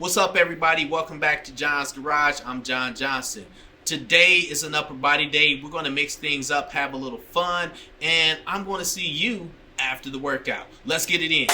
What's up, everybody? Welcome back to John's Garage. I'm John Johnson. Today is an upper body day. We're going to mix things up, have a little fun, and I'm going to see you after the workout. Let's get it in.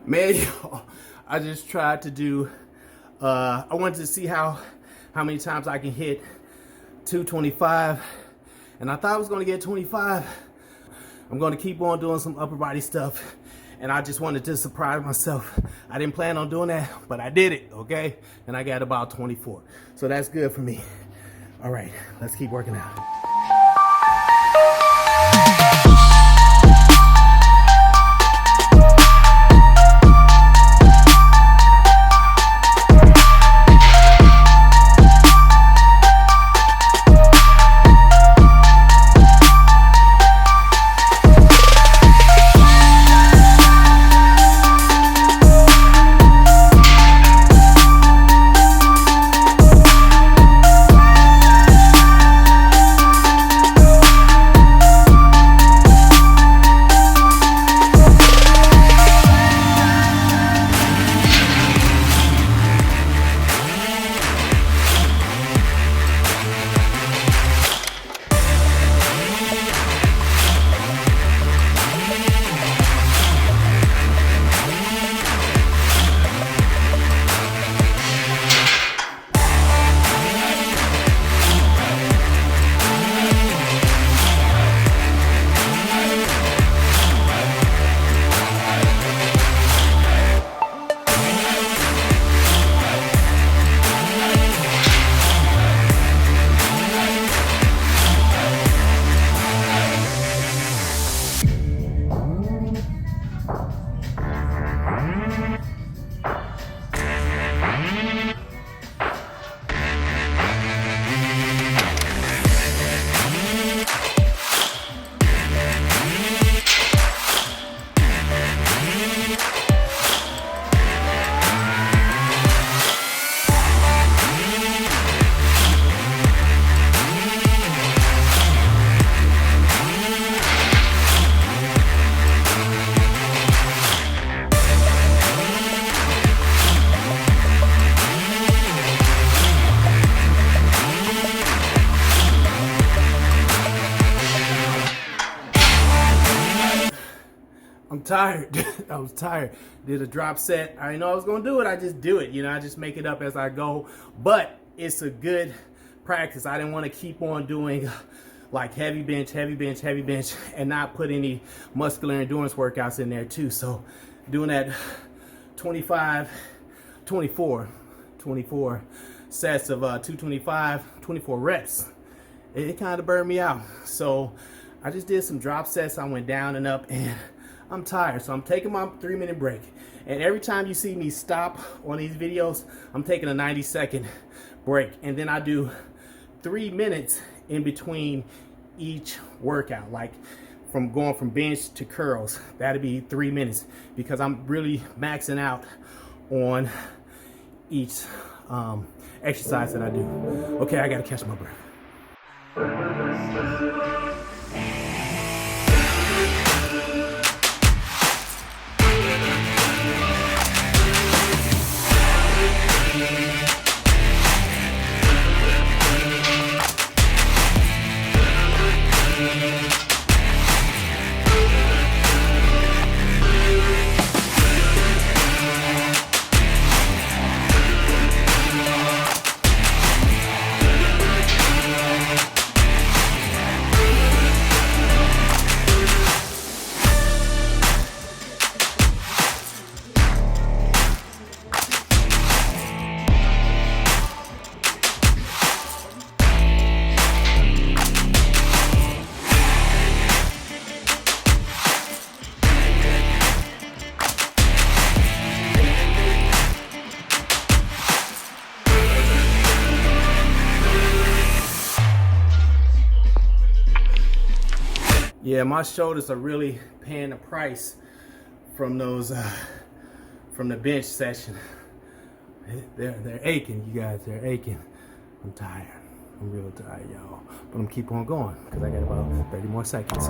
Man, I just tried to do, I wanted to see how many times I can hit 225, and I thought I was going to get 25. I'm going to keep on doing some upper body stuff, and I just wanted to surprise myself. I didn't plan on doing that, but I did it, okay? And I got about 24, so that's good for me. All right, let's keep working out. I'm tired. I was tired. Did a drop set. I didn't know I was going to do it. I just do it. You know, I just make it up as I go. But it's a good practice. I didn't want to keep on doing like heavy bench, and not put any muscular endurance workouts in there too. So doing that 24 sets of 225, 24 reps, it kind of burned me out. So I just did some drop sets. I went down and up, and I'm tired, so I'm taking my 3-minute break. And every time you see me stop on these videos, I'm taking a 90-second break. And then I do 3 minutes in between each workout, like from going from bench to curls. That'd be 3 minutes, because I'm really maxing out on each exercise that I do. Okay, I gotta catch my breath. Yeah, my shoulders are really paying the price from those from the bench session. They're aching, you guys. They're aching. I'm tired. I'm real tired, y'all. But I'm keep on going because I got about 30 more seconds.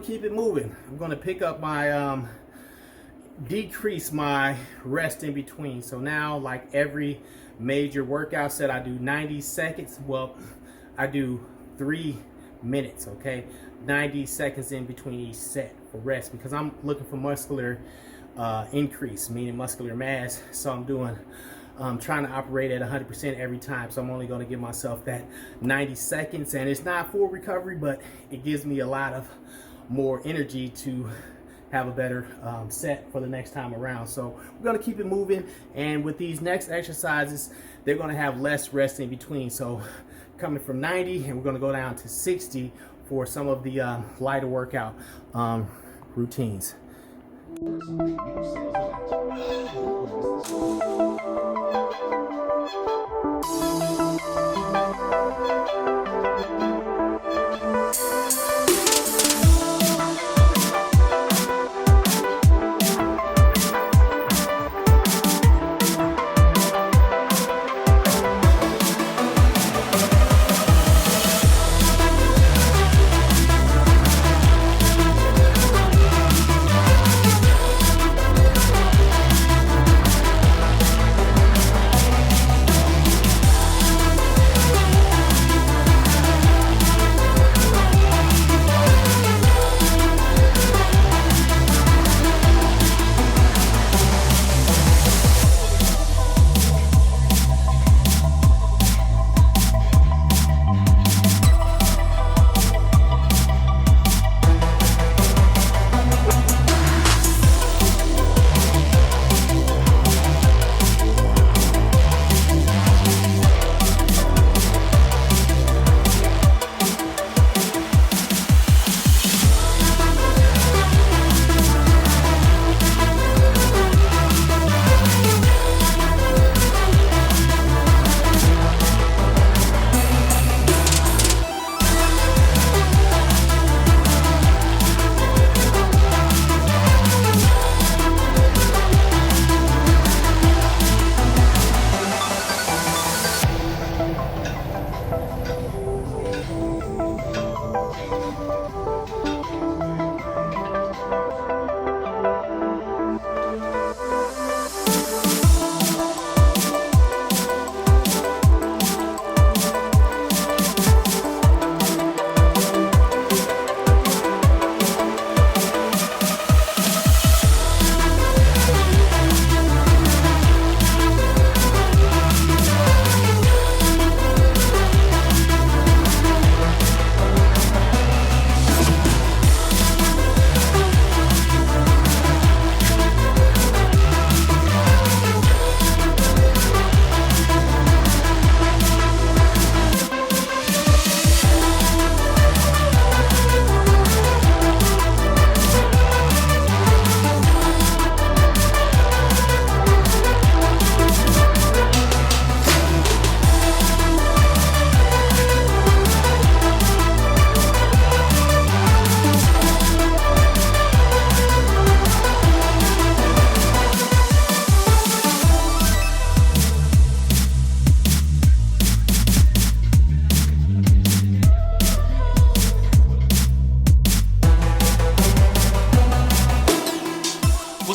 Keep it moving. I'm going to pick up my decrease my rest in between. So now, like every major workout set, I do 90 seconds. Well, I do 3 minutes, okay? 90 seconds in between each set for rest because I'm looking for muscular increase, meaning muscular mass. So I'm doing trying to operate at 100% every time. So I'm only going to give myself that 90 seconds, and it's not full recovery, but it gives me a lot of more energy to have a better set for the next time around. So we're going to keep it moving, and with these next exercises, they're going to have less rest in between. So coming from 90, and we're going to go down to 60 for some of the lighter workout routines.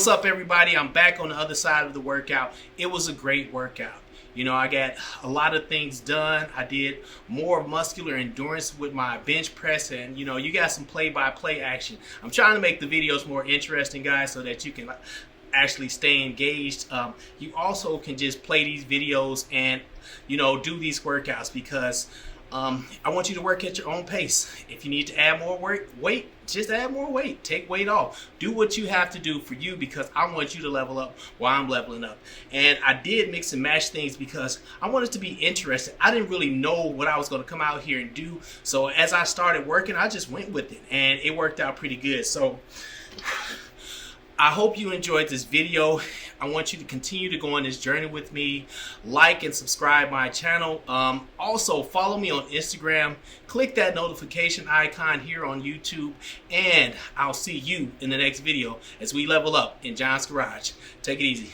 What's up, everybody? I'm back on the other side of the workout. It was a great workout. You know, I got a lot of things done. I did more muscular endurance with my bench press, and you know, you got some play-by-play action. I'm trying to make the videos more interesting, guys, so that you can actually stay engaged. You also can just play these videos and, you know, do these workouts because I want you to work at your own pace. If you need to add more weight, just add more weight. Take weight off. Do what you have to do for you because I want you to level up while I'm leveling up. And I did mix and match things because I wanted to be interested. I didn't really know what I was going to come out here and do. So as I started working, I just went with it and it worked out pretty good. So I hope you enjoyed this video. I want you to continue to go on this journey with me. Like and subscribe my channel. Also, follow me on Instagram. Click that notification icon here on YouTube. And I'll see you in the next video as we level up in John's Garage. Take it easy.